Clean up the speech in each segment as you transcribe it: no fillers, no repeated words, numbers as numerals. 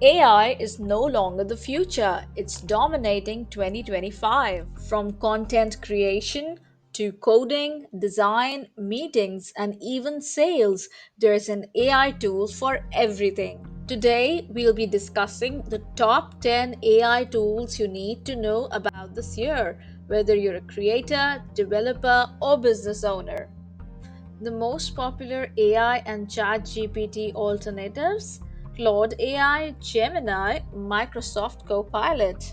AI is no longer the future, it's dominating 2025. From content creation to coding, design, meetings, and even sales, there's an AI tool for everything. Today, we'll be discussing the top 10 AI tools you need to know about this year, whether you're a creator, developer, or business owner. The most popular AI and ChatGPT alternatives: Claude AI, Gemini, Microsoft Copilot.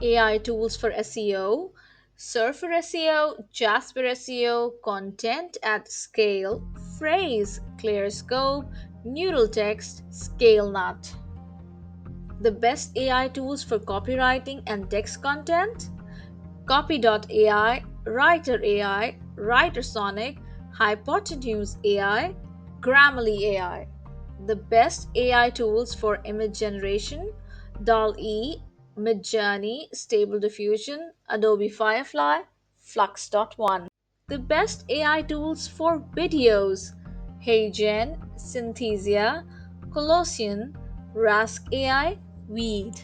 AI tools for SEO: Surfer SEO, Jasper SEO, Content at Scale, Phrase, ClearScope, Neural Text, ScaleNut. The best AI tools for copywriting and text content: Copy.ai, Writer AI, Writersonic, Hypotenuse AI, Grammarly AI. The best AI tools for image generation: DALL-E, Midjourney, Stable Diffusion, Adobe Firefly, Flux.one. The best AI tools for videos: HeyGen, Synthesia, Colossian, Rask AI, Weed.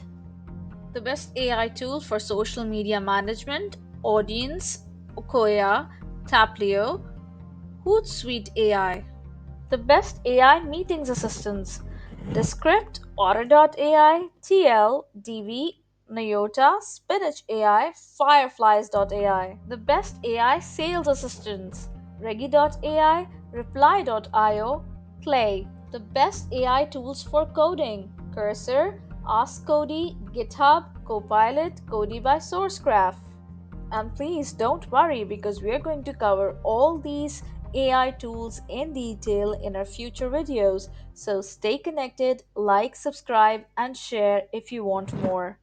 The best AI tool for social media management: Audience, Okoya, Taplio, Hootsuite AI. The best AI meetings assistants: Descript, Otter.ai, TL, DV, Nyota, Spinach AI, Fireflies.ai. The best AI sales assistants: Regi.ai, Reply.io, Clay. The best AI tools for coding: Cursor, Ask Cody, GitHub, Copilot, Cody by Sourcegraph. And please don't worry, because we are going to cover all these AI tools in detail in our future videos. So stay connected, like, subscribe, and share if you want more.